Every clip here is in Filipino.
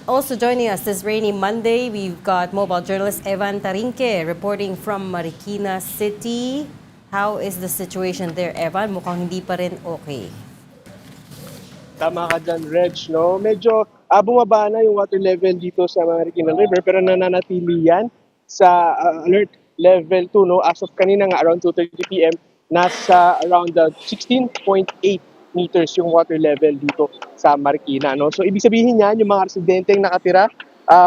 Also joining us this rainy Monday, we've got mobile journalist Evan Tarinque reporting from Marikina City. How is the situation there, Evan? Mukhang hindi pa rin okay. Tama ka dyan, Reg, no? Medyo bumaba na yung water level dito sa Marikina River pero nananatili yan sa alert level 2, no? As of kanina nga around 2:30 p.m. nasa around 16.8 meters yung water level dito sa Marikina, no? So ibig sabihin niyan yung mga residenteng nakatira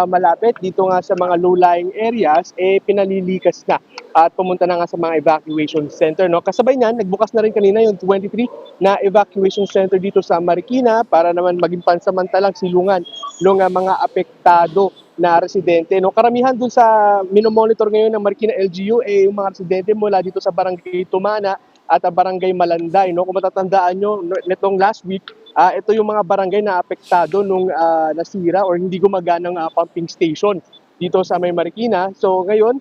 malapit dito nga sa mga low-lying areas pinalilikas na at pumunta na nga sa mga evacuation center, no? Kasabay niyan, nagbukas na rin kanina yung 23 na evacuation center dito sa Marikina para naman maging pansamantalang silungan ng mga apektado na residente, no? Karamihan dun sa minomonitor ngayon ng Marikina LGU yung mga residente mula dito sa Barangay Tumana at Barangay Malanday, no? Kung matatandaan nyo, nitong last week, ito yung mga barangay na apektado nung nasira or hindi gumaganang pumping station dito sa may Marikina. So ngayon,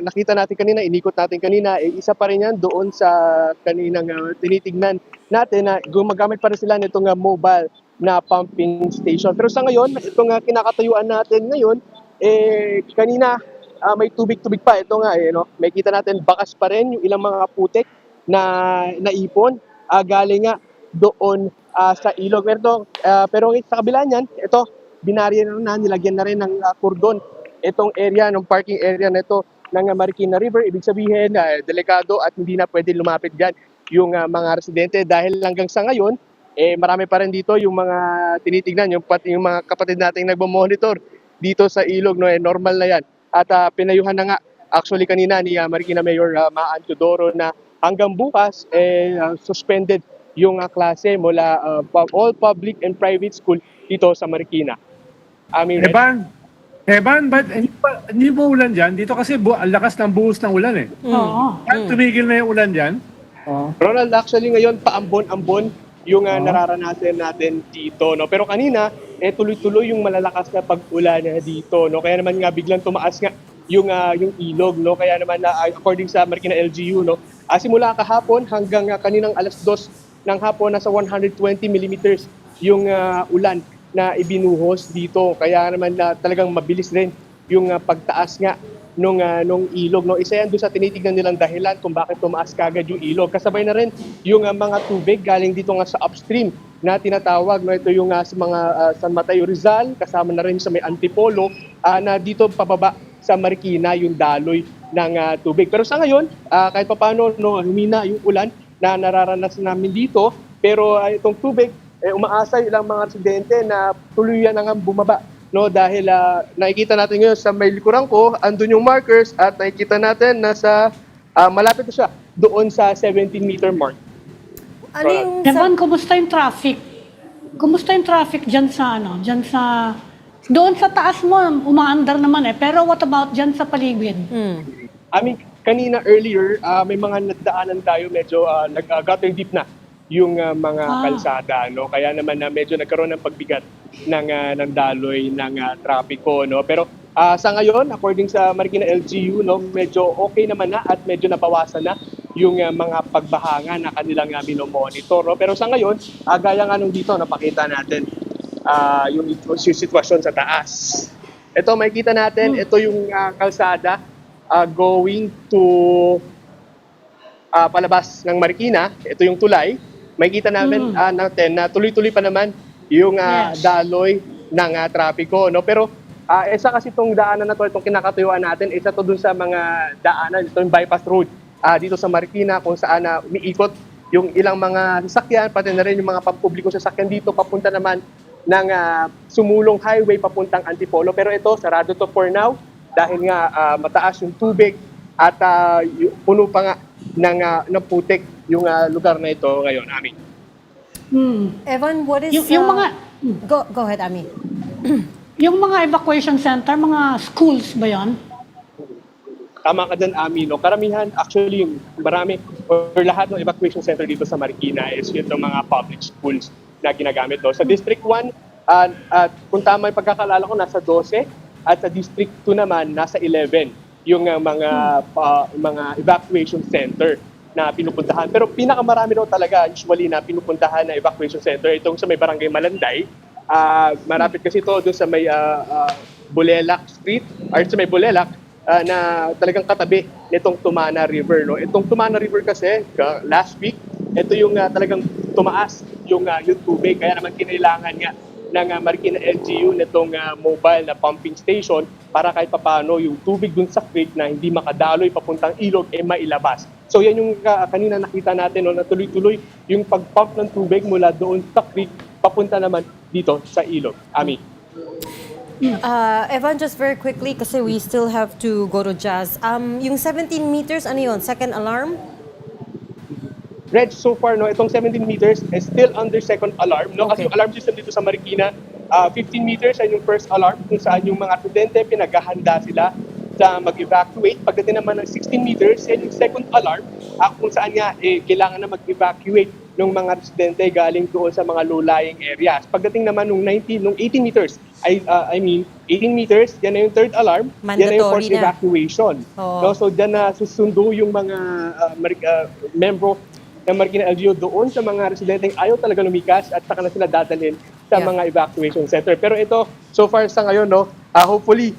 nakita natin kanina, inikot natin kanina, isa pa rin yan doon sa kaninang tinitignan natin na gumagamit pa rin sila nitong mobile na pumping station. Pero sa ngayon, itong kinakatayuan natin ngayon, kanina may tubig-tubig pa. Ito nga, no? May kita natin bakas pa rin yung ilang mga putik na naipon. Galing nga doon sa ilog. Pero sa kabila niyan, ito, binaryan na, nilagyan na rin ng kordon itong area, ng parking area na ito ng Marikina River. Ibig sabihin, delikado at hindi na pwede lumapit dyan yung mga residente dahil hanggang sa ngayon, marami pa rin dito yung mga tinitignan, yung mga kapatid nating nagmo-monitor dito sa ilog, no? Normal na yan. At pinayuhan na nga, actually kanina ni Marikina Mayor Maan Teodoro na hanggang bukas, suspended yung klase mula all public and private school dito sa Marikina. Evan, ba't hindi mo ulan dyan? Dito kasi ang lakas ng buhos ng ulan eh. Oo. Tumigil na yung ulan dyan? Ronald, actually ngayon paambon-ambon yung nararanasan natin dito, no? Pero kanina tuloy-tuloy yung malalakas na pag-ulan dito, no? Kaya naman nga biglang tumaas nga yung ilog, no? Kaya naman according sa Marikina LGU, no, simula kahapon hanggang kaninang alas 2 ng hapon nasa 120 millimeters yung ulan na ibinuhos dito. Kaya naman talagang mabilis rin yung pagtaas nga nung ilog, no? Isa yan doon sa tinitignan nilang dahilan kung bakit tumaas kagad yung ilog. Kasabay na rin yung mga tubig galing dito nga sa upstream na tinatawag, no? Ito yung sa mga San Mateo Rizal, kasama na rin sa may Antipolo, na dito pababa sa Marikina yung daloy ng tubig. Pero sa ngayon, kahit papaano, no, humina yung ulan na nararanasan namin dito, pero itong tubig, umaasa ilang mga residente na tuluyan na nga bumaba, no? Dahil nakikita natin ngayon sa may likuran ko, andun yung markers at nakikita natin na malapit na siya doon sa 17-meter mark. Ano yung Evan, kumusta yung traffic? Kumusta yung traffic dyan sa doon sa taas mo, umaandar naman pero what about dyan sa paligid? Kanina earlier, may mga nadaanan tayo, medyo gutter deep na yung mga kalsada, no? Kaya naman medyo nagkaroon ng pagbigat ng daloy ng trapiko, no? Pero sa ngayon, according sa Marikina LGU, no, medyo okay naman na at medyo nabawasan na yung mga pagbahanga na kanilang minomonitor, no? Pero sa ngayon, gaya nga nung dito, napakita natin yung sitwasyon sa taas. Ito, makikita natin, ito yung kalsada going to palabas ng Marikina. Ito yung tulay. Makikita natin na tuloy-tuloy pa naman yung daloy ng trapiko, no? Pero isa kasi itong daanan na to, itong kinakatuyuan natin, isa to dun sa mga daanan, ito yung bypass road dito sa Marikina kung saan umiikot yung ilang mga sasakyan, pati na rin yung mga pampublikong sasakyan dito papunta naman ng sumulong highway papuntang Antipolo. Pero ito, sarado to for now dahil nga mataas yung tubig at puno pa nga ng putik yung lugar na ito ngayon, Ami. Evan, what is Yung mga Go ahead, Ami. yung mga evacuation center, mga schools ba 'yon? Tama ka dyan, Ami, no? Karamihan, actually, yung marami or lahat ng evacuation center dito sa Marikina is yung mga public schools na ginagamit, no? Sa District 1, kung tama yung pagkakalala ko, nasa 12, at sa District 2 naman, nasa 11 yung mga evacuation center na pinupuntahan. Pero pinakamarami daw talaga usually na pinupuntahan na evacuation center itong sa may Barangay Malanday Marapit kasi ito doon sa may Bulelak Street, or sa may Bulelak, na talagang katabi nitong Tumana River. No? Itong Tumana River kasi, last week, ito yung talagang tumaas yung tubig. Kaya naman kinailangan nga ng Marikina LGU nitong mobile na pumping station para kahit papano yung tubig dun sa creek na hindi makadaloy papuntang ilog mailabas. So yan yung kanina nakita natin, no, na tuloy-tuloy yung pag-pump ng tubig mula doon sa creek papunta naman dito sa ilog. Ami. Evan, just very quickly kasi we still have to go to Jazz. Yung 17 meters, ano yun? Second alarm? Reg, so far, no, itong 17 meters is still under second alarm. No? Kasi Okay. yung alarm system dito sa Marikina, 15 meters ay yung first alarm kung saan yung mga residente pinaghahanda sila sa mag-evacuate. Pagdating naman ng 16 meters, yan yung second alarm kung saan nga kailangan na mag-evacuate ng mga residente galing doon sa mga low-lying areas. Pagdating naman nung 18 meters, 18 meters, yan na yung third alarm, yan na yung Mandatory forced na. evacuation. Oo. No, so dyan na susundo yung mga membro ng Marikina LGU doon sa mga residenteng ayaw talaga lumikas at saka na sila dadalhin sa Yeah. mga evacuation center. Pero ito, so far sa ngayon, no, hopefully,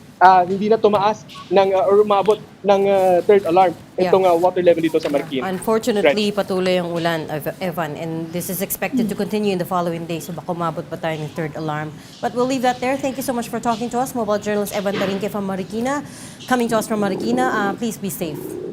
hindi na tumaas or umabot ng third alarm itong water level dito sa Marikina. Unfortunately, patuloy ang ulan, Evan, and this is expected to continue in the following days. So baka umabot pa tayo ng third alarm. But we'll leave that there. Thank you so much for talking to us. Mobile journalist Evan Tarinque from Marikina. Coming to us from Marikina. Please be safe.